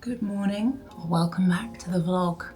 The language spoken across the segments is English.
Good morning, welcome back to the vlog.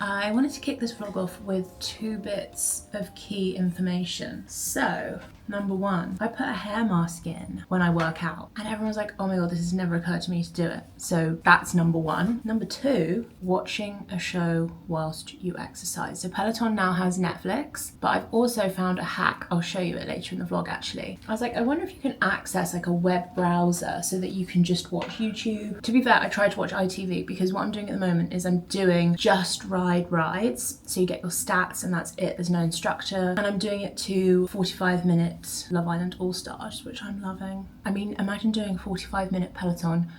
I wanted to kick this vlog off with 2 bits of key information. So, number 1, I put a hair mask in when I work out and everyone's like, oh my god, this has never occurred to me to do it. So that's number 1. Number 2, watching a show whilst you exercise. So Peloton now has Netflix, but I've also found a hack. I'll show you it later in the vlog actually. I was like, I wonder if you can access like a web browser so that you can just watch YouTube. To be fair, I tried to watch ITV because what I'm doing at the moment is I'm doing just ride rides. So you get your stats and that's it, there's no instructor. And I'm doing it to 45-minute Love Island All Stars, which I'm loving. I mean, imagine doing 45-minute Peloton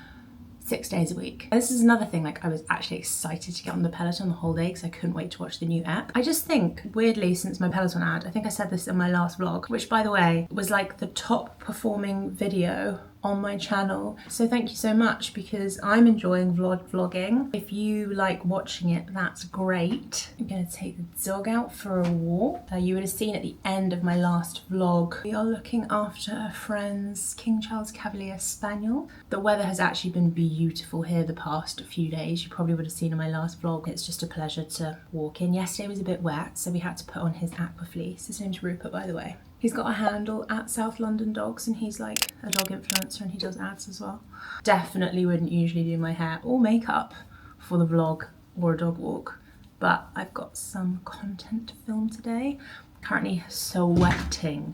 6 days a week. This is another thing, like I was actually excited to get on the Peloton the whole day because I couldn't wait to watch the new app. I just think, weirdly, since my Peloton ad, I think I said this in my last vlog, which by the way, was like the top performing video on my channel. So thank you so much because I'm enjoying vlogging. If you like watching it, that's great. I'm gonna take the dog out for a walk. You would have seen at the end of my last vlog, we are looking after a friend's King Charles Cavalier Spaniel. The weather has actually been beautiful here the past few days. You probably would have seen in my last vlog. It's just a pleasure to walk in. Yesterday was a bit wet, so we had to put on his aqua fleece. His name's Rupert, by the way. He's got a handle at South London Dogs and he's like a dog influencer and he does ads as well. Definitely wouldn't usually do my hair or makeup for the vlog or a dog walk, but I've got some content to film today. Currently sweating.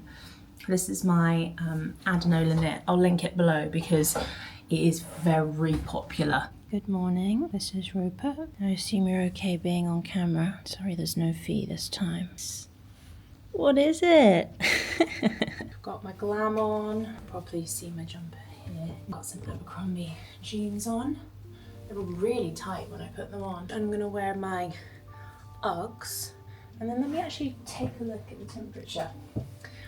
This is my Adenola knit. I'll link it below because it is very popular. Good morning, this is Rupert. I assume you're okay being on camera. Sorry there's no fee this time. What is it? I've got my glam on. Probably see my jumper here. Got some Abercrombie jeans on. They were really tight when I put them on. I'm gonna wear my Uggs. And then let me actually take a look at the temperature.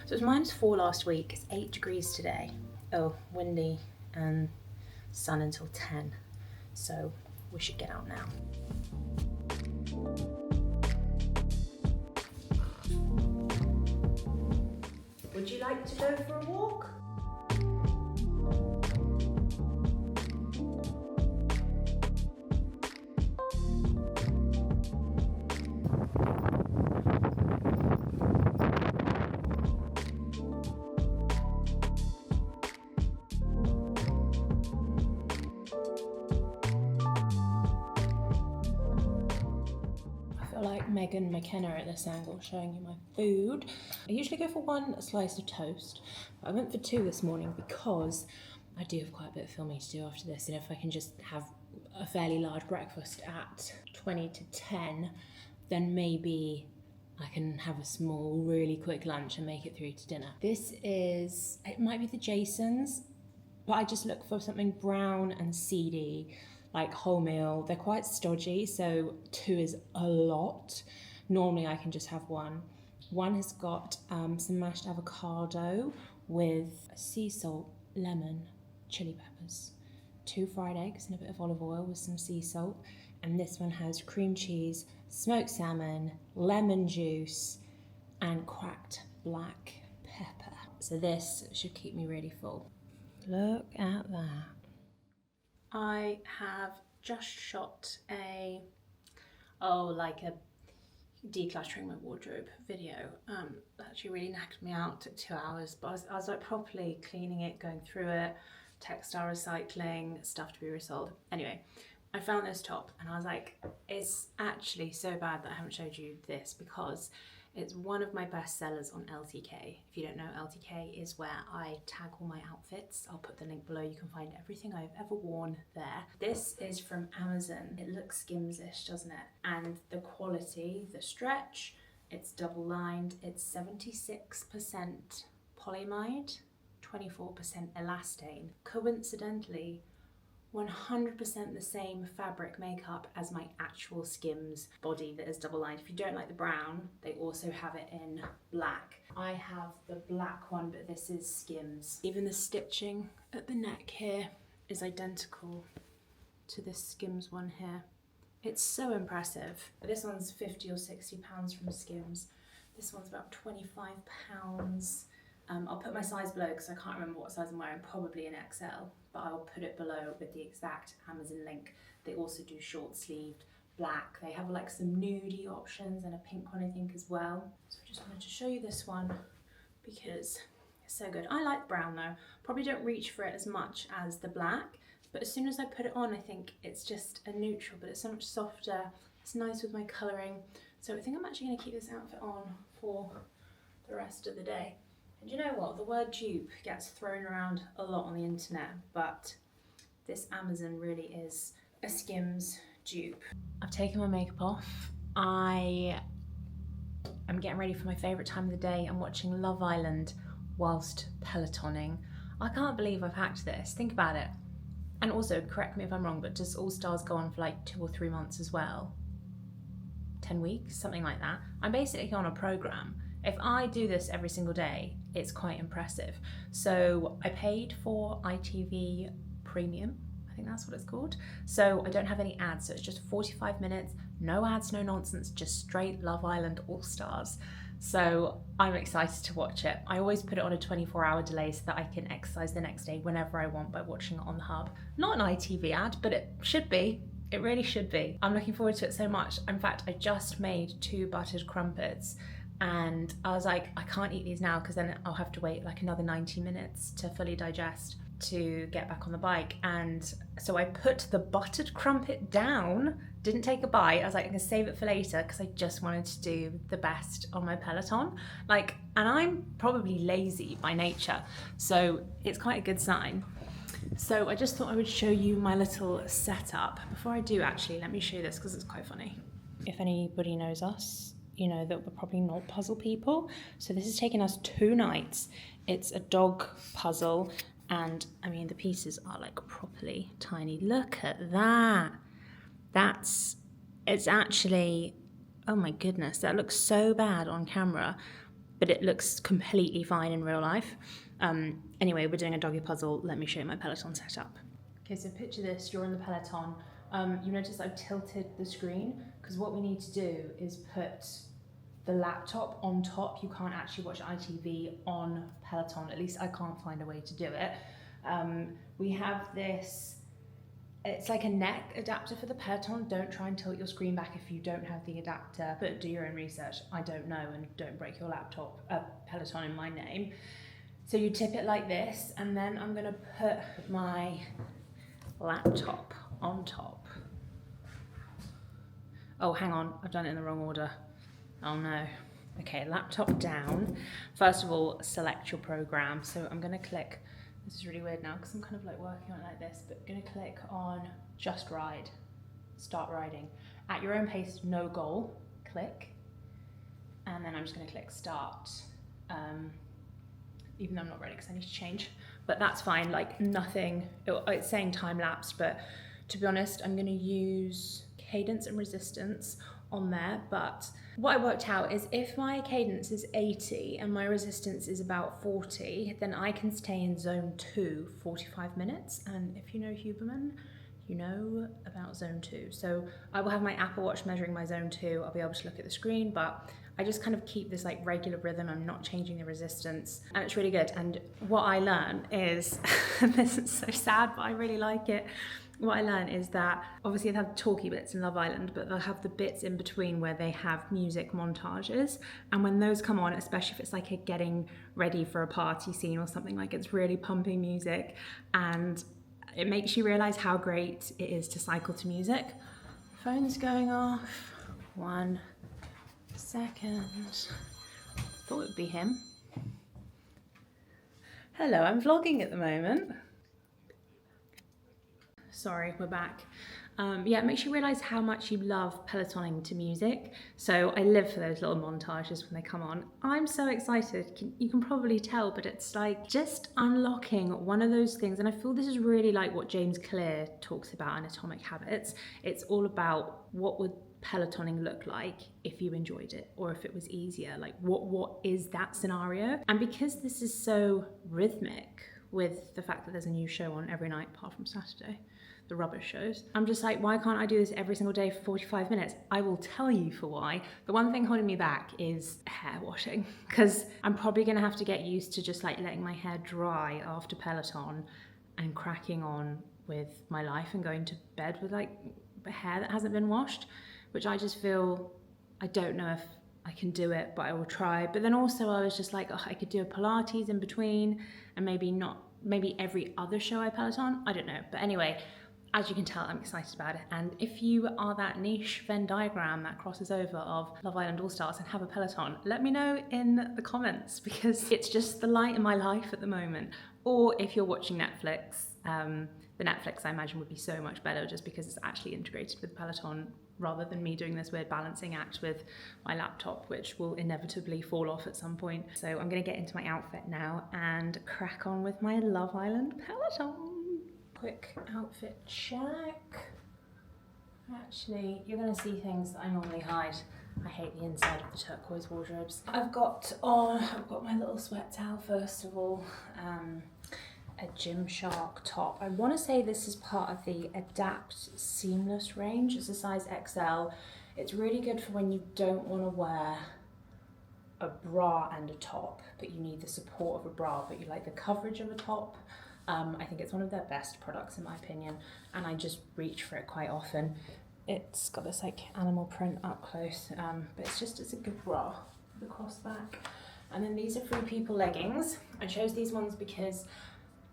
So it was -4 last week. It's 8 degrees today. Oh, windy and sun until 10. So we should get out now. Would you like to go for a walk? Like Megan McKenna at this angle, showing you my food. I usually go for 1 slice of toast, but I went for 2 this morning because I do have quite a bit of filming to do after this, and if I can just have a fairly large breakfast at 20 to 10, then maybe I can have a small, really quick lunch and make it through to dinner. This is, it might be the Jasons, but I just look for something brown and seedy, like wholemeal. They're quite stodgy, so 2 is a lot. Normally I can just have 1. 1 has got some mashed avocado with sea salt, lemon, chili peppers, 2 fried eggs and a bit of olive oil with some sea salt. And this one has cream cheese, smoked salmon, lemon juice, and cracked black pepper. So this should keep me really full. Look at that. I have just shot a decluttering my wardrobe video. Actually really knackered me out, took 2 hours, but I was like properly cleaning it, going through it, textile recycling, stuff to be resold. Anyway, I found this top and I was like, it's actually so bad that I haven't showed you this because it's one of my best sellers on LTK. If you don't know, LTK is where I tag all my outfits. I'll put the link below. You can find everything I've ever worn there. This is from Amazon. It looks skims-ish, doesn't it? And the quality, the stretch, it's double lined. It's 76% polyamide, 24% elastane. Coincidentally, 100% the same fabric makeup as my actual Skims body that is double lined. If you don't like the brown, they also have it in black. I have the black one, but this is Skims. Even the stitching at the neck here is identical to this Skims one here. It's so impressive. This one's 50 or 60 pounds from Skims. This one's about 25 pounds. I'll put my size below because I can't remember what size I'm wearing, probably an XL, but I'll put it below with the exact Amazon link. They also do short sleeved black. They have like some nudie options and a pink one I think as well. So I just wanted to show you this one because it's so good. I like brown though. Probably don't reach for it as much as the black, but as soon as I put it on, I think it's just a neutral, but it's so much softer. It's nice with my colouring. So I think I'm actually going to keep this outfit on for the rest of the day. And you know what? The word dupe gets thrown around a lot on the internet, but this Amazon really is a Skims dupe. I've taken my makeup off. I am getting ready for my favourite time of the day. I'm watching Love Island whilst Pelotoning. I can't believe I've hacked this. Think about it. And also, correct me if I'm wrong, but does All Stars go on for like 2 or 3 months as well? 10 weeks, something like that. I'm basically on a program. If I do this every single day, it's quite impressive. So I paid for ITV Premium, I think that's what it's called. So I don't have any ads, so it's just 45 minutes, no ads, no nonsense, just straight Love Island All Stars. So I'm excited to watch it. I always put it on a 24-hour delay so that I can exercise the next day whenever I want by watching it on the hub. Not an ITV ad, but it should be. It really should be. I'm looking forward to it so much. In fact, I just made 2 buttered crumpets and I was like, I can't eat these now because then I'll have to wait like another 90 minutes to fully digest to get back on the bike. And so I put the buttered crumpet down, didn't take a bite. I was like, I'm gonna save it for later because I just wanted to do the best on my Peloton. Like, and I'm probably lazy by nature, so it's quite a good sign. So I just thought I would show you my little setup. Before I do, actually, let me show you this because it's quite funny. If anybody knows us, you know that we're probably not puzzle people. So this has taken us 2 nights. It's a dog puzzle, and I mean, the pieces are like properly tiny. Look at that. It's actually, oh my goodness, that looks so bad on camera, but it looks completely fine in real life. Anyway, we're doing a doggy puzzle. Let me show you my Peloton setup. Okay, so picture this, you're in the Peloton. You notice I've tilted the screen because what we need to do is put the laptop on top. You can't actually watch ITV on Peloton, at least I can't find a way to do it. We have this, it's like a neck adapter for the Peloton. Don't try and tilt your screen back if you don't have the adapter, but do your own research. I don't know, and don't break your laptop, Peloton in my name. So you tip it like this, and then I'm gonna put my laptop on top. Oh, hang on, I've done it in the wrong order. Oh no. Okay, laptop down. First of all, select your program. So I'm gonna click, this is really weird now because I'm kind of like working on it like this, but I'm gonna click on Just Ride, start riding. At your own pace, no goal, click. And then I'm just gonna click start. Even though I'm not ready because I need to change, but that's fine, like nothing, it's saying time lapsed, but to be honest, I'm gonna use cadence and resistance on there. But what I worked out is if my cadence is 80 and my resistance is about 40, then I can stay in zone 2 45 minutes. And if you know Huberman, you know about zone 2. So I will have my Apple Watch measuring my zone 2. I'll be able to look at the screen, but I just kind of keep this like regular rhythm. I'm not changing the resistance, and it's really good. And what I learn is, this is so sad, but I really like it. What I learn is that obviously they have talky bits in Love Island, but they'll have the bits in between where they have music montages. And when those come on, especially if it's like a getting ready for a party scene or something, like it's really pumping music, and it makes you realize how great it is to cycle to music. Phone's going off. 1 second. Thought it would be him. Hello, I'm vlogging at the moment. Sorry, we're back. Yeah, it makes you realise how much you love Pelotoning to music. So I live for those little montages when they come on. I'm so excited. You can probably tell, but it's like just unlocking one of those things. And I feel this is really like what James Clear talks about in Atomic Habits. It's all about what would Pelotoning look like if you enjoyed it, or if it was easier. Like what is that scenario? And because this is so rhythmic, with the fact that there's a new show on every night apart from Saturday, the rubbish shows. I'm just like, why can't I do this every single day for 45 minutes? I will tell you for why. The one thing holding me back is hair washing, because I'm probably gonna have to get used to just like letting my hair dry after Peloton and cracking on with my life and going to bed with like hair that hasn't been washed, which I just feel, I don't know if I can do it, but I will try. But then also I was just like, oh, I could do a Pilates in between and maybe every other show I Peloton, I don't know. But anyway, as you can tell, I'm excited about it. And if you are that niche Venn diagram that crosses over of Love Island All Stars and have a Peloton, let me know in the comments, because it's just the light in my life at the moment. Or if you're watching Netflix, the Netflix I imagine would be so much better just because it's actually integrated with Peloton rather than me doing this weird balancing act with my laptop, which will inevitably fall off at some point. So I'm gonna get into my outfit now and crack on with my Love Island Peloton. Quick outfit check. Actually, you're gonna see things that I normally hide. I hate the inside of the turquoise wardrobes. I've got my little sweat towel first of all. A Gymshark top. I want to say this is part of the Adapt Seamless range. It's a size XL. It's really good for when you don't want to wear a bra and a top, but you need the support of a bra, but you like the coverage of a top. I think it's one of their best products in my opinion, and I just reach for it quite often. It's got this like animal print up close, but it's a good bra with the crossback. And then these are Free People leggings. I chose these ones because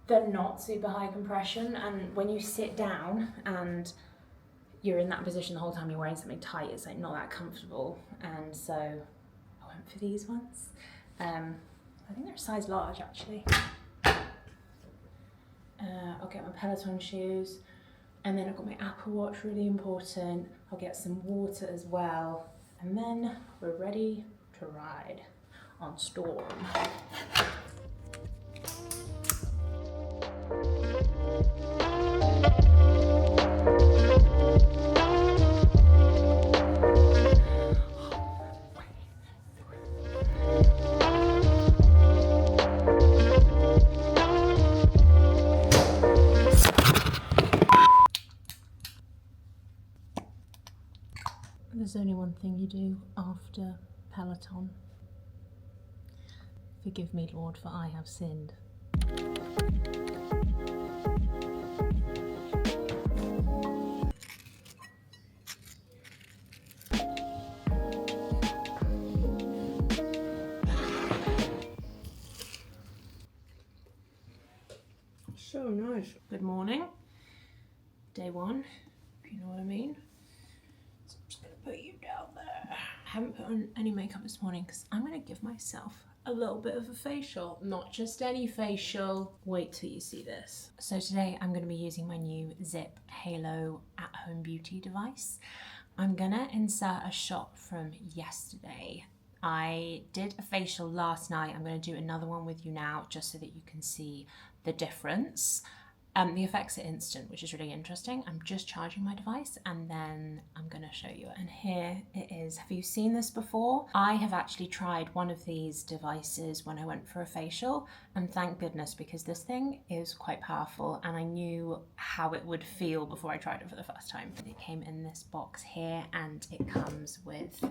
they're not super high compression, and when you sit down and you're in that position the whole time you're wearing something tight, it's like not that comfortable, and so I went for these ones. I think they're a size large actually. I'll get my Peloton shoes, and then I've got my Apple Watch, really important. I'll get some water as well, and then we're ready to ride on Storm. There's only one thing you do after Peloton. Forgive me, Lord, for I have sinned. So nice. Good morning. Day one, if you know what I mean. So I'm just gonna put you down there. I haven't put on any makeup this morning because I'm gonna give myself a little bit of a facial. Not just any facial. Wait till you see this. So today I'm gonna be using my new ZIIP Halo at-home beauty device. I'm gonna insert a shot from yesterday. I did a facial last night. I'm going to do another one with you now just so that you can see the difference. The effects are instant, which is really interesting. I'm just charging my device and then I'm going to show you it. And here it is. Have you seen this before? I have actually tried one of these devices when I went for a facial, and thank goodness, because this thing is quite powerful and I knew how it would feel before I tried it for the first time. It came in this box here and it comes with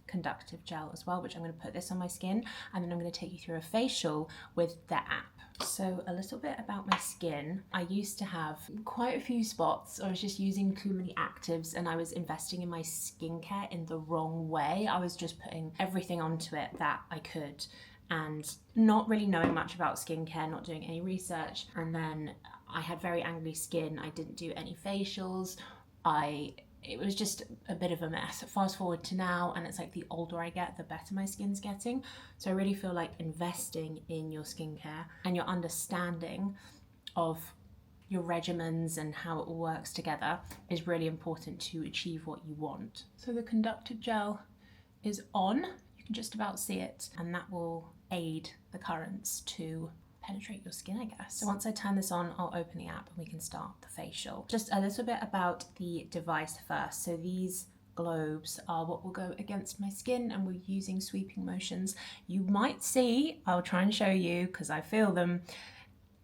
conductive gel as well, which I'm going to put this on my skin, and then I'm going to take you through a facial with the app. So a little bit about my skin. I used to have quite a few spots. I was just using too many actives and I was investing in my skincare in the wrong way. I was just putting everything onto it that I could and not really knowing much about skincare, not doing any research. And then I had very angry skin. I didn't do any facials. It was just a bit of a mess. Fast forward to now, and it's like the older I get, the better my skin's getting. So I really feel like investing in your skincare and your understanding of your regimens and how it all works together is really important to achieve what you want. So the conductive gel is on. You can just about see it, and that will aid the currents to penetrate your skin, I guess. So once I turn this on, I'll open the app and we can start the facial. Just a little bit about the device first. So these globes are what will go against my skin, and we're using sweeping motions. You might see, I'll try and show you because I feel them,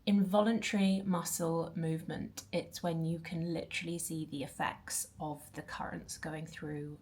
Involuntary muscle movement. It's when you can literally see the effects of the currents going through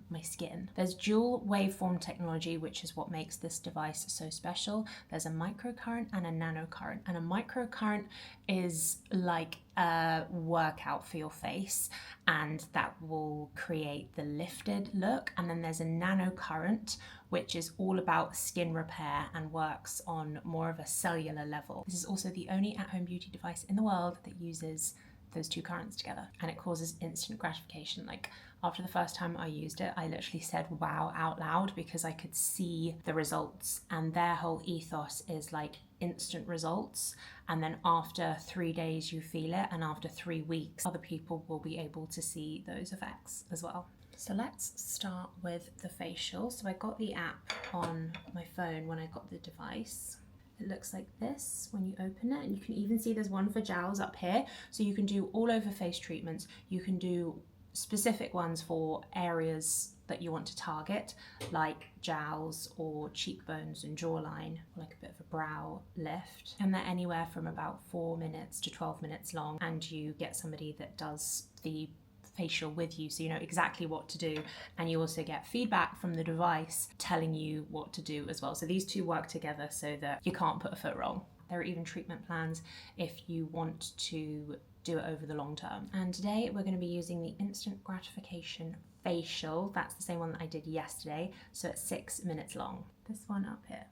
my skin. There's dual waveform technology, which is what makes this device so special. There's a microcurrent and a nanocurrent, and a microcurrent is like a workout for your face, and that will create the lifted look. And then there's a nanocurrent, which is all about skin repair and works on more of a cellular level. This is also the only at-home beauty device in the world that uses those two currents together, and it causes instant gratification. Like, after the first time I used it, I literally said wow out loud because I could see the results, and their whole ethos is like instant results, and then after 3 days you feel it, and after 3 weeks other people will be able to see those effects as well. So let's start with the facial. So I got the app on my phone when I got the device. It looks like this when you open it, and you can even see there's one for jowls up here. So you can do all over face treatments. You can do specific ones for areas that you want to target, like jowls or cheekbones and jawline, or like a bit of a brow lift. And they're anywhere from about 4 minutes to 12 minutes long, and you get somebody that does the facial with you, so you know exactly what to do, and you also get feedback from the device telling you what to do as well. So these two work together so that you can't put a foot wrong. There are even treatment plans if you want to do it over the long term. And today we're going to be using the instant gratification facial. That's the same one that I did yesterday, so it's 6 minutes long. This one up here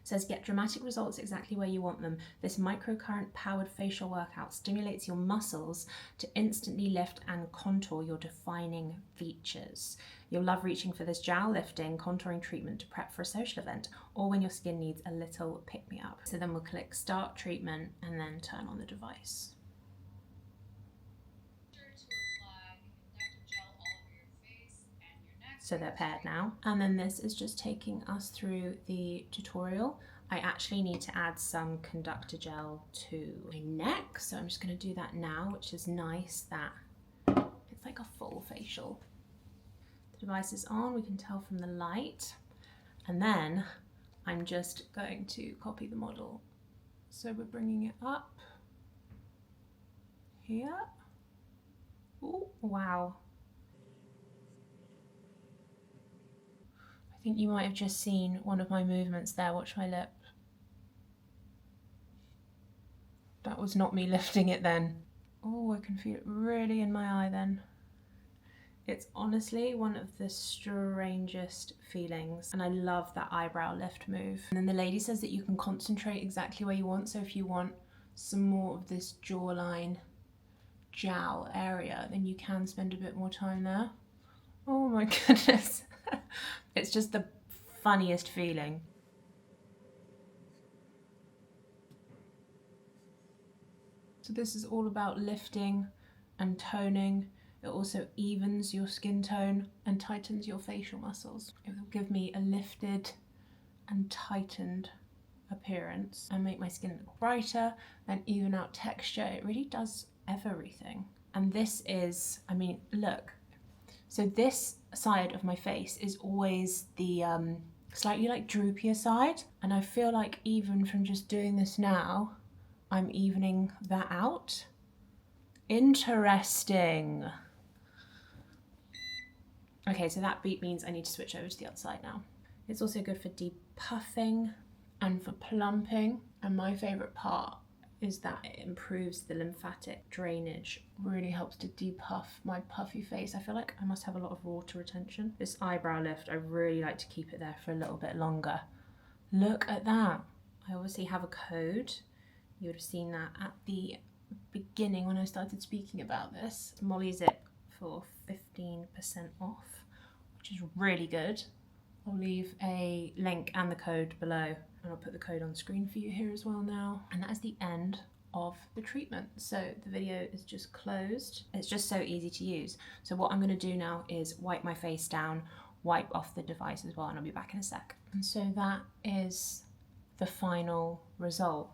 says, get dramatic results exactly where you want them. This microcurrent powered facial workout stimulates your muscles to instantly lift and contour your defining features. You'll love reaching for this jowl lifting contouring treatment to prep for a social event, or when your skin needs a little pick-me-up. So then we'll click start treatment and then turn on the device. So they're paired now. And then this is just taking us through the tutorial. I actually need to add some conductor gel to my neck, so I'm just going to do that now, which is nice that it's like a full facial. The device is on, we can tell from the light. And then I'm just going to copy the model. So we're bringing it up here. Oh, wow. I think you might have just seen one of my movements there. Watch my lip. That was not me lifting it then. Oh, I can feel it really in my eye then. It's honestly one of the strangest feelings, and I love that eyebrow lift move. And then the lady says that you can concentrate exactly where you want, so if you want some more of this jawline jowl area, then you can spend a bit more time there. Oh my goodness. It's just the funniest feeling. So this is all about lifting and toning. It also evens your skin tone and tightens your facial muscles. It will give me a lifted and tightened appearance and make my skin look brighter and even out texture. It really does everything. And this is, I mean, look. So this side of my face is always the slightly like droopier side, and I feel like even from just doing this now, I'm evening that out. Interesting. Okay, so that beat means I need to switch over to the other side now. It's also good for depuffing and for plumping, and my favorite part is that it improves the lymphatic drainage, really helps to depuff my puffy face. I feel like I must have a lot of water retention. This eyebrow lift, I really like to keep it there for a little bit longer. Look at that. I obviously have a code. You would have seen that at the beginning when I started speaking about this. Mollie ZIIP for 15% off, which is really good. I'll leave a link and the code below, and I'll put the code on screen for you here as well now. And that is the end of the treatment. So the video is just closed. It's just so easy to use. So what I'm going to do now is wipe my face down, wipe off the device as well, and I'll be back in a sec. And so that is the final result.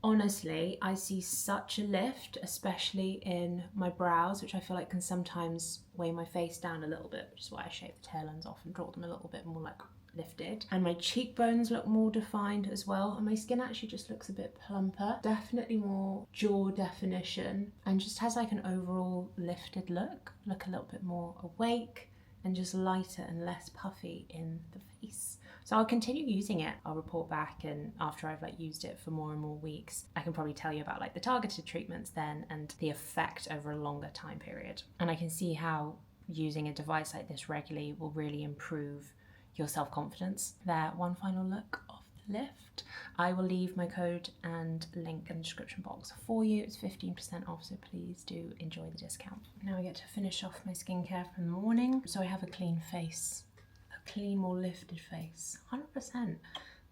Honestly, I see such a lift, especially in my brows, which I feel like can sometimes weigh my face down a little bit, which is why I shave the tail ends off and draw them a little bit more like lifted, and my cheekbones look more defined as well, and my skin actually just looks a bit plumper, definitely more jaw definition, and just has like an overall lifted look a little bit more awake and just lighter and less puffy in the face. So I'll continue using it. I'll report back, and after I've like used it for more and more weeks, I can probably tell you about like the targeted treatments then and the effect over a longer time period. And I can see how using a device like this regularly will really improve your self-confidence. There, one final look of the lift. I will leave my code and link in the description box for you. It's 15% off, so please do enjoy the discount. Now I get to finish off my skincare from the morning. So I have a clean face, a clean, more lifted face, 100%.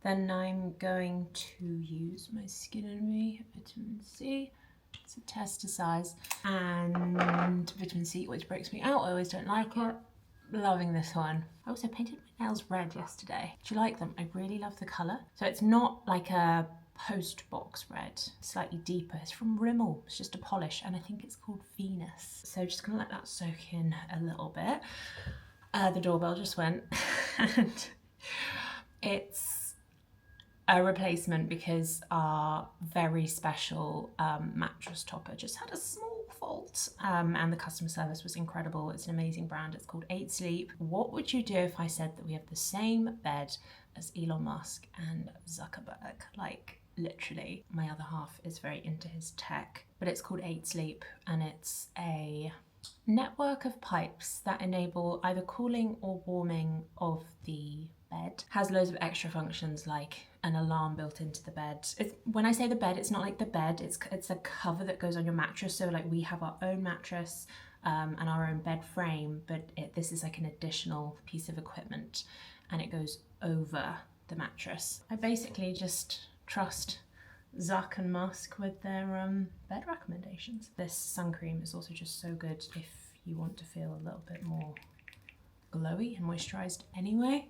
Then I'm going to use my Skin and Me vitamin C. It's a tester size, and vitamin C always breaks me out. I always don't like it. Loving this one. I also painted my nails red yesterday. Do you like them? I really love the colour. So it's not like a post box red, slightly deeper. It's from Rimmel. It's just a polish, and I think it's called Venus. So just gonna let that soak in a little bit. The doorbell just went, and it's a replacement because our very special mattress topper just had a small fault, and the customer service was incredible. It's an amazing brand. It's called 8 Sleep. What would you do if I said that we have the same bed as Elon Musk and Zuckerberg? Like, literally. My other half is very into his tech, but it's called 8 Sleep, and it's a network of pipes that enable either cooling or warming of the bed. Has loads of extra functions like an alarm built into the bed. When I say the bed, it's not like the bed, it's a cover that goes on your mattress. So like we have our own mattress and our own bed frame, but this is like an additional piece of equipment, and it goes over the mattress. I basically just trust Zuck and Musk with their bed recommendations. This sun cream is also just so good if you want to feel a little bit more glowy and moisturized anyway.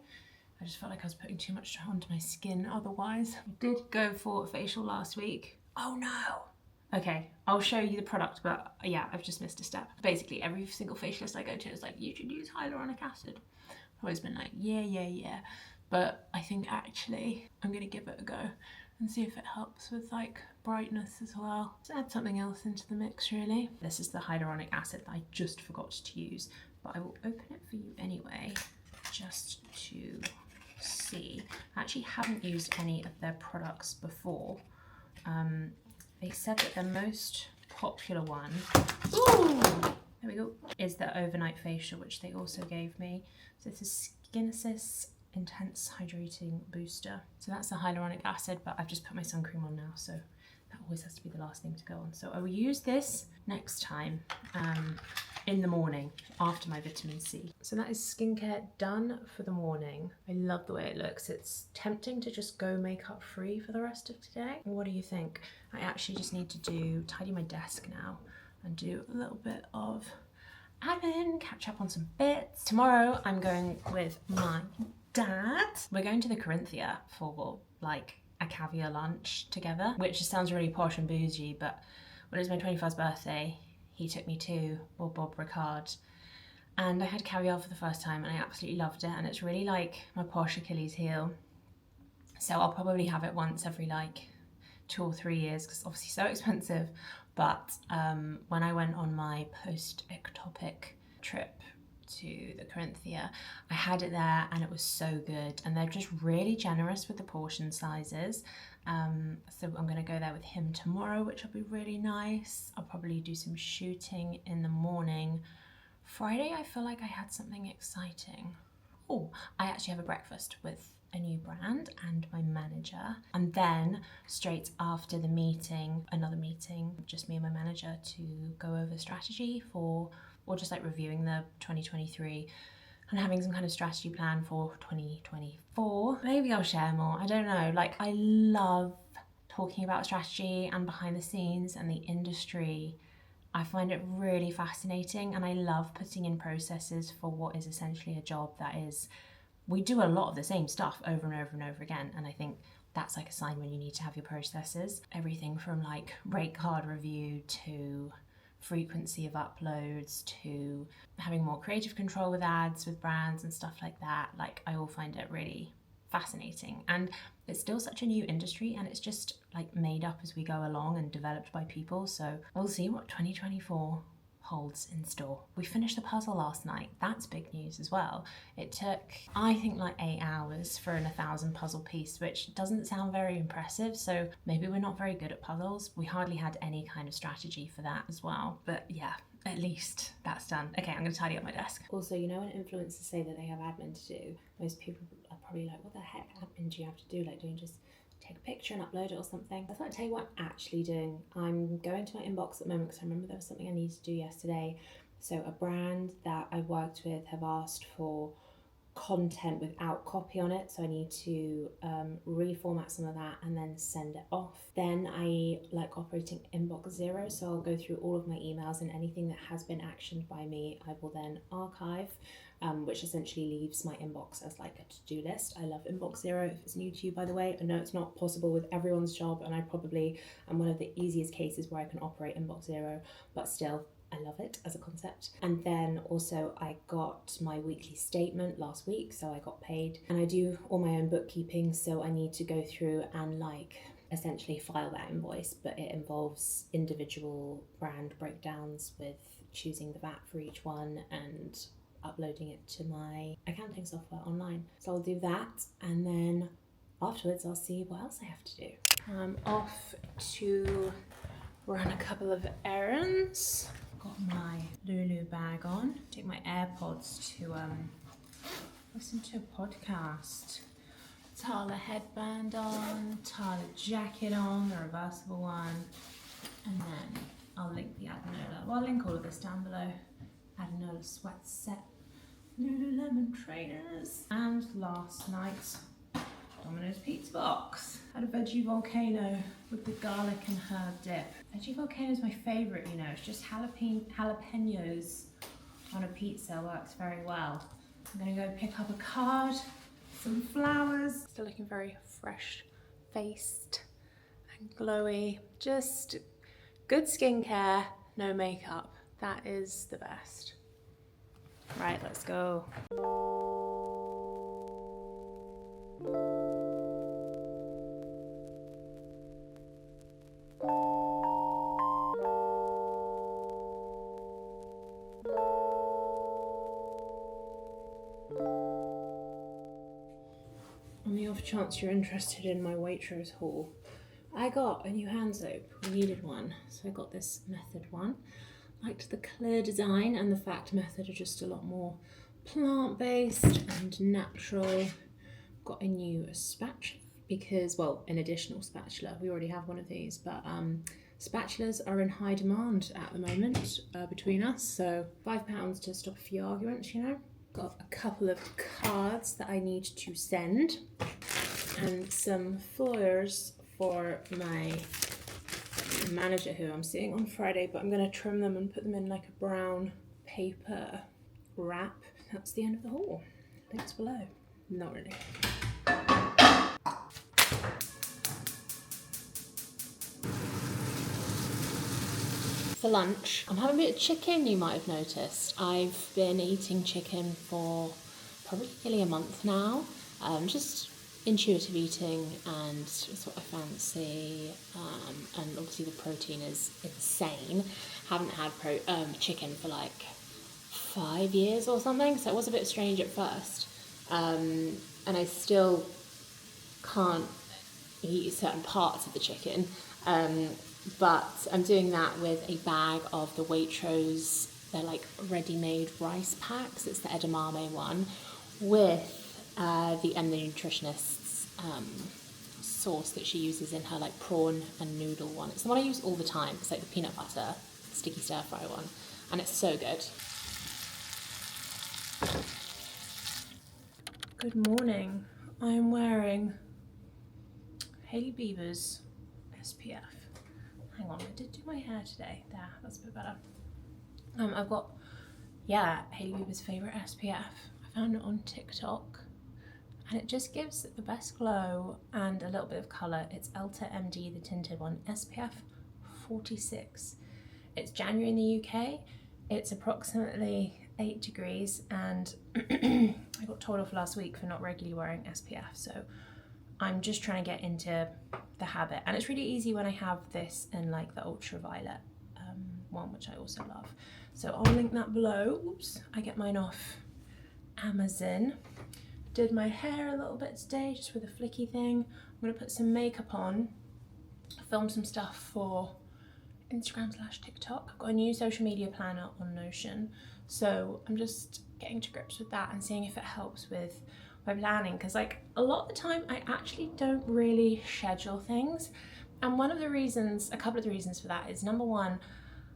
I just felt like I was putting too much onto my skin otherwise. I did go for a facial last week. Oh no. Okay, I'll show you the product, but yeah, I've just missed a step. Basically, every single facialist I go to is like, you should use hyaluronic acid. I've always been like, yeah. But I think actually I'm gonna give it a go and see if it helps with like brightness as well. Let's add something else into the mix really. This is the hyaluronic acid that I just forgot to use, but I will open it for you anyway, just to see. I actually haven't used any of their products before. They said that their most popular one, ooh, there we go, is the overnight facial, which they also gave me. So this is Skin Assist Intense Hydrating Booster. So that's the hyaluronic acid, but I've just put my sun cream on now, so that always has to be the last thing to go on. So I will use this next time in the morning after my vitamin C. So that is skincare done for the morning. I love the way it looks. It's tempting to just go makeup free for the rest of today. What do you think? I actually just need to tidy my desk now and do a little bit of admin, catch up on some bits. Tomorrow I'm going with my dad. We're going to the Corinthia for like a caviar lunch together, which just sounds really posh and bougie, but when it was my 21st birthday, he took me to Bob Ricard, and I had caviar for the first time and I absolutely loved it, and it's really like my posh Achilles heel. So I'll probably have it once every like 2 or 3 years because it's obviously so expensive. But when I went on my post-ectopic trip to the Corinthia, I had it there and it was so good, and they're just really generous with the portion sizes. So I'm going to go there with him tomorrow, which will be really nice. I'll probably do some shooting in the morning. Friday I feel like I had something exciting. Oh, I actually have a breakfast with a new brand and my manager, and then straight after the meeting, another meeting, just me and my manager, to go over strategy for, or just like reviewing the 2023 and having some kind of strategy plan for 2024. Maybe I'll share more, I don't know. Like, I love talking about strategy and behind the scenes and the industry. I find it really fascinating, and I love putting in processes for what is essentially a job that is, we do a lot of the same stuff over and over and over again, and I think that's like a sign when you need to have your processes. Everything from like rate card review to frequency of uploads to having more creative control with ads, with brands and stuff like that. Like, I all find it really fascinating, and it's still such a new industry, and it's just like made up as we go along and developed by people. So we'll see what 2024 holds in store. We finished the puzzle last night. That's big news as well. It took, I think, like 8 hours for an 1,000 puzzle piece, which doesn't sound very impressive. So maybe we're not very good at puzzles. We hardly had any kind of strategy for that as well. But yeah, at least that's done. Okay, I'm gonna tidy up my desk. Also, you know when influencers say that they have admin to do, most people are probably like, what the heck admin do you have to do? Like, do you just take a picture and upload it or something? I thought I'd tell you what I'm actually doing. I'm going to my inbox at the moment because I remember there was something I needed to do yesterday. So a brand that I worked with have asked for content without copy on it, so I need to reformat some of that and then send it off. Then I like operating inbox zero, so I'll go through all of my emails, and anything that has been actioned by me I will then archive, which essentially leaves my inbox as like a to-do list. I love inbox zero. If it's new to you, by the way, I know it's not possible with everyone's job, and I probably am one of the easiest cases where I can operate inbox zero, but still, I love it as a concept. And then also I got my weekly statement last week, so I got paid, and I do all my own bookkeeping, so I need to go through and like essentially file that invoice, but it involves individual brand breakdowns with choosing the VAT for each one and uploading it to my accounting software online. So I'll do that, and then afterwards I'll see what else I have to do. I'm off to run a couple of errands. Got my Lulu bag on. Take my AirPods to listen to a podcast. Tala headband on, Tala jacket on, the reversible one, and then I'll link the Adenola. Well, I'll link all of this down below. Adenola sweat set, Lululemon trainers, and last night's Domino's pizza box. Had a veggie volcano with the garlic and herb dip. Veggie volcano is my favourite, you know. It's just jalapenos on a pizza works very well. I'm gonna go pick up a card, some flowers. Still looking very fresh faced and glowy. Just good skincare, no makeup. That is the best. Right, let's go. On the off chance you're interested in my Waitrose haul, I got a new hand soap. We needed one, so I got this Method one. Liked the clear design, and the fact Method are just a lot more plant-based and natural. Got a new spatula because, well, an additional spatula. We already have one of these, but spatulas are in high demand at the moment between us, so £5 to stop a few arguments, you know. Got a couple of cards that I need to send, and some flyers for my manager who I'm seeing on Friday, but I'm going to trim them and put them in like a brown paper wrap. That's the end of the haul. Links below. Not really. For lunch, I'm having a bit of chicken, you might have noticed. I've been eating chicken for probably nearly a month now. Just intuitive eating, and it's what I fancy. And obviously the protein is insane. Haven't had chicken for like 5 years or something, so it was a bit strange at first. And I still can't eat certain parts of the chicken. But I'm doing that with a bag of the Waitrose, they're like ready-made rice packs. It's the edamame one with the nutritionist's sauce that she uses in her like prawn and noodle one. It's the one I use all the time. It's like the peanut butter, sticky stir fry one, and it's so good. Good morning. I'm wearing Hailey Bieber's SPF. Hang on, I did do my hair today. There, that's a bit better. I've got, Hailey Bieber's favourite SPF. I found it on TikTok, and it just gives the best glow and a little bit of colour. It's Elta MD, the tinted one, SPF 46. It's January in the UK. It's approximately 8 degrees and I got told off last week for not regularly wearing SPF, so I'm just trying to get into the habit. And it's really easy when I have this in like the ultraviolet one, which I also love. So I'll link that below. Oops, I get mine off Amazon. Did my hair a little bit today, just with a flicky thing. I'm gonna put some makeup on, film some stuff for Instagram/TikTok. I've got a new social media planner on Notion, so I'm just getting to grips with that and seeing if it helps with my planning, because like a lot of the time I actually don't really schedule things, and one of the reasons, a couple of the reasons for that is, number one,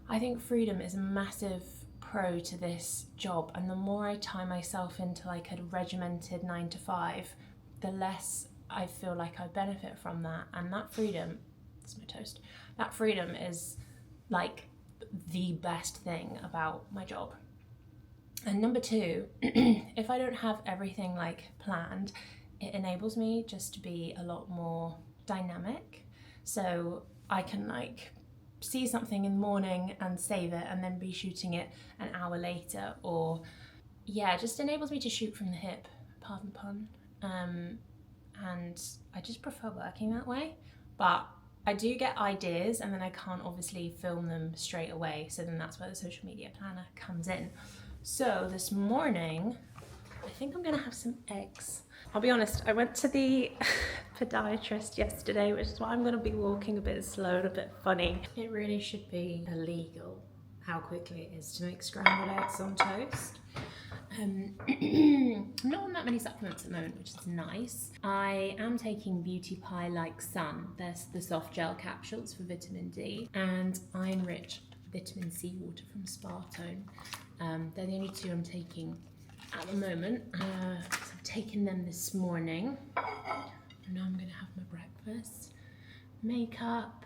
I think freedom is a massive pro to this job, and the more I tie myself into like a regimented 9 to 5, the less I feel like I benefit from that. And that freedom, it's my toast, that freedom is like the best thing about my job. And number two, if I don't have everything like planned, it enables me just to be a lot more dynamic. So I can like see something in the morning and save it and then be shooting it an hour later, or yeah, just enables me to shoot from the hip, pardon the pun. And I just prefer working that way. But I do get ideas and then I can't obviously film them straight away, so then that's where the social media planner comes in. So this morning, I think I'm gonna have some eggs. I'll be honest, I went to the podiatrist yesterday, which is why I'm gonna be walking a bit slow and a bit funny. It really should be illegal how quickly it is to make scrambled eggs on toast. I'm not on that many supplements at the moment, which is nice. I am taking Beauty Pie Like Sun. There's the soft gel capsules for vitamin D and Iron Rich Vitamin C water from Spartone. They're the only two I'm taking at the moment. So I've taken them this morning. And now I'm gonna have my breakfast, makeup,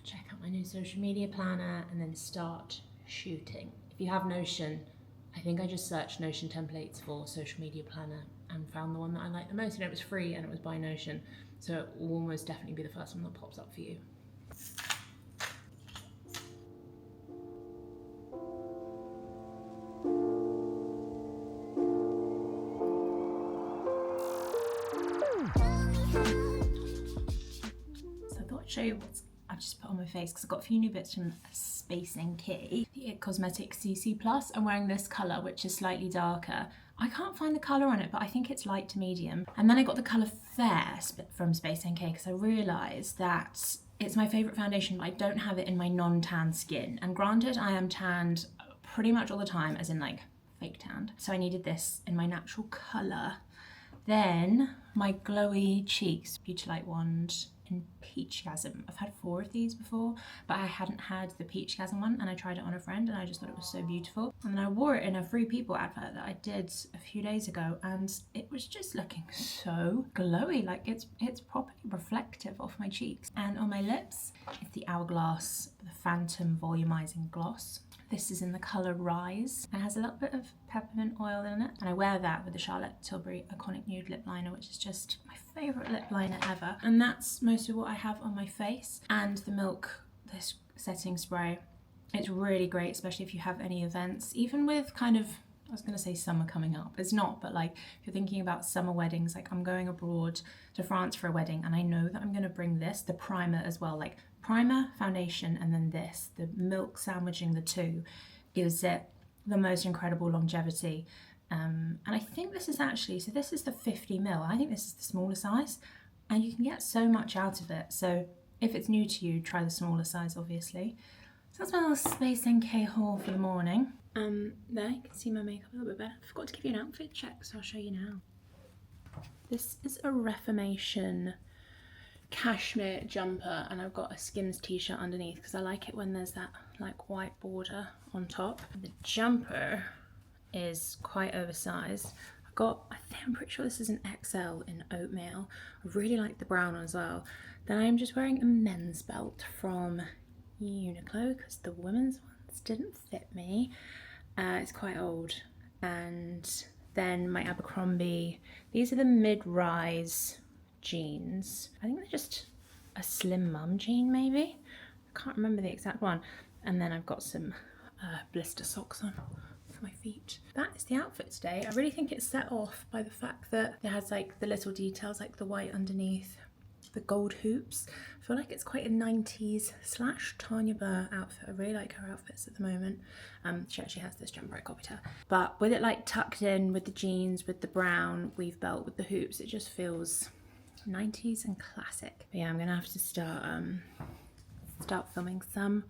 check out my new social media planner, and then start shooting. If you have Notion, I think I just searched Notion templates for social media planner and found the one that I liked the most, and it was free and it was by Notion, so it will almost definitely be the first one that pops up for you. So I thought I'd show you what I've just put on my face, because I've got a few new bits from Space NK. The IT Cosmetics CC Plus. I'm wearing this colour, which is slightly darker. I can't find the colour on it, but I think it's light to medium. And then I got the colour Fair from Space NK because I realised that it's my favourite foundation, but I don't have it in my non-tan skin. And granted, I am tanned pretty much all the time, as in like fake tanned. So I needed this in my natural colour. Then my glowy cheeks, Beauty Light Wand in Peachgasm. I've had 4 of these before, but I hadn't had the Peachgasm one, and I tried it on a friend and I just thought it was so beautiful. And then I wore it in a Free People advert that I did a few days ago, and it was just looking so glowy, like it's properly reflective off my cheeks. And on my lips, it's the Hourglass, the Phantom Volumizing Gloss. This is in the colour Rise and has a little bit of peppermint oil in it. And I wear that with the Charlotte Tilbury Iconic Nude Lip Liner, which is just my favourite lip liner ever. And that's most of what I have on my face. And the Milk, this setting spray. It's really great, especially if you have any events, even with kind of, I was going to say summer coming up. It's not, but like if you're thinking about summer weddings, like I'm going abroad to France for a wedding, and I know that I'm going to bring this, the primer as well, like primer, foundation, and then this, the Milk sandwiching the two, gives it the most incredible longevity. And I think this is actually, so this is the 50ml. I think this is the smaller size, and you can get so much out of it. So if it's new to you, try the smaller size, obviously. So that's my little Space NK haul for the morning. There you can see my makeup a little bit better. I forgot to give you an outfit check, so I'll show you now. This is a Reformation cashmere jumper, and I've got a Skims t-shirt underneath because I like it when there's that like white border on top. The jumper is quite oversized. I'm pretty sure this is an XL in oatmeal. I really like the brown one as well. Then I'm just wearing a men's belt from Uniqlo because the women's ones didn't fit me. It's quite old. And then my Abercrombie, these are the mid-rise jeans. I think they're just a slim mum jean maybe. I can't remember the exact one. And then I've got some blister socks on for my feet. That is the outfit today. I really think it's set off by the fact that it has like the little details, like the white underneath, the gold hoops. I feel like it's quite a 90s / Tanya Burr outfit. I really like her outfits at the moment. She actually has this jumper, I copied her. But with it like tucked in with the jeans, with the brown weave belt, with the hoops, it just feels 90s and classic. But yeah, I'm gonna have to start filming some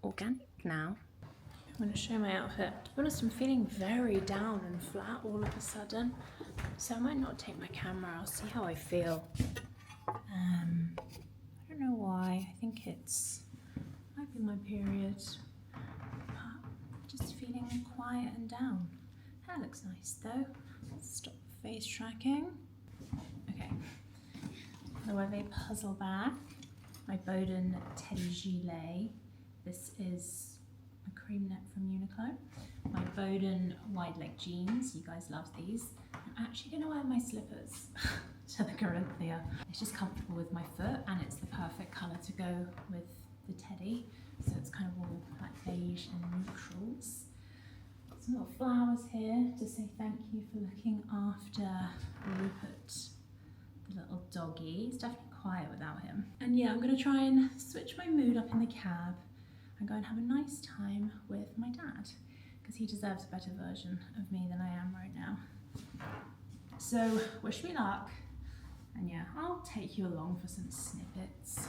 organic now. I'm going to show my outfit. To be honest, I'm feeling very down and flat all of a sudden, so I might not take my camera. I'll see how I feel. I don't know why. I think might be my period, but just feeling quiet and down. That looks nice though. Stop face tracking. Okay. The Weve puzzle bag, my Bowden teddy gilet. This is a cream neck from Uniqlo. My Bowden wide leg jeans, you guys love these. I'm actually gonna wear my slippers to the Corinthia. It's just comfortable with my foot and it's the perfect colour to go with the teddy. So it's kind of all like beige and neutrals. Some little flowers here to say thank you for looking after Rupert, the little doggy. It's definitely quiet without him. And yeah, I'm gonna try and switch my mood up in the cab and go and have a nice time with my dad, because he deserves a better version of me than I am right now. So wish me luck, and yeah, I'll take you along for some snippets.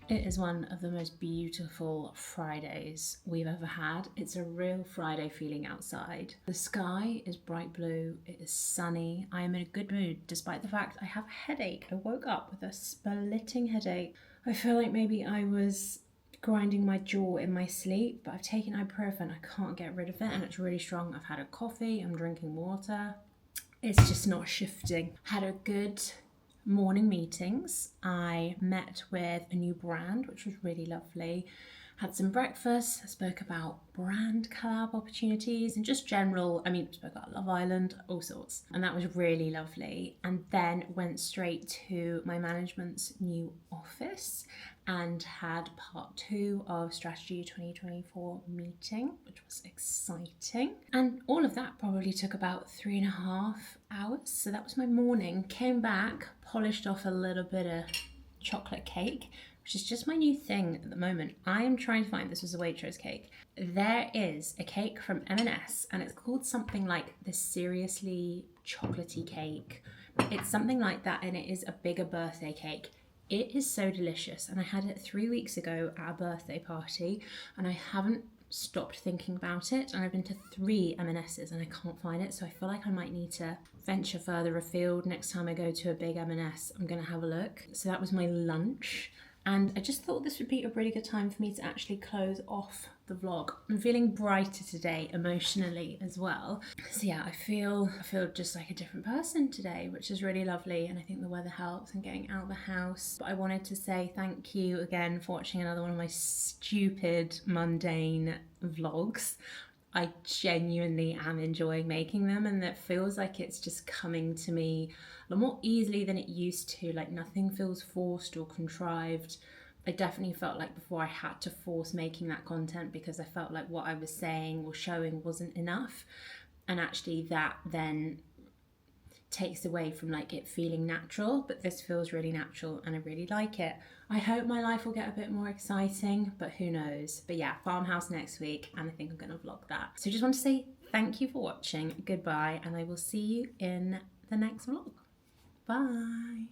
It is one of the most beautiful Fridays we've ever had. It's a real Friday feeling outside. The sky is bright blue, it is sunny. I am in a good mood despite the fact I have a headache. I woke up with a splitting headache. I feel like maybe I was grinding my jaw in my sleep, but I've taken ibuprofen, I can't get rid of it and it's really strong. I've had a coffee, I'm drinking water. It's just not shifting. Had a good morning meetings. I met with a new brand, which was really lovely. Had some breakfast, spoke about brand collab opportunities and just general, spoke about Love Island, all sorts. And that was really lovely. And then went straight to my management's new office and had part 2 of Strategy 2024 meeting, which was exciting. And all of that probably took about 3.5 hours. So that was my morning. Came back, polished off a little bit of chocolate cake, which is just my new thing at the moment. I am trying to find, this was a Waitrose cake. There is a cake from M&S and it's called something like the Seriously Chocolatey Cake. It's something like that and it is a bigger birthday cake. It is so delicious and I had it 3 weeks ago at a birthday party and I haven't stopped thinking about it, and I've been to 3 M&S's and I can't find it, so I feel like I might need to venture further afield. Next time I go to a big M&S, I'm gonna have a look. So that was my lunch. And I just thought this would be a really good time for me to actually close off the vlog. I'm feeling brighter today emotionally as well. So yeah, I feel just like a different person today, which is really lovely. And I think the weather helps and getting out of the house. But I wanted to say thank you again for watching another one of my stupid, mundane vlogs. I genuinely am enjoying making them and it feels like it's just coming to me a lot more easily than it used to. Like nothing feels forced or contrived. I definitely felt like before I had to force making that content because I felt like what I was saying or showing wasn't enough, and actually that then takes away from like it feeling natural, but this feels really natural and I really like it. I hope my life will get a bit more exciting, but who knows. But yeah, farmhouse next week and I think I'm gonna vlog that. So just want to say thank you for watching, goodbye, and I will see you in the next vlog. Bye.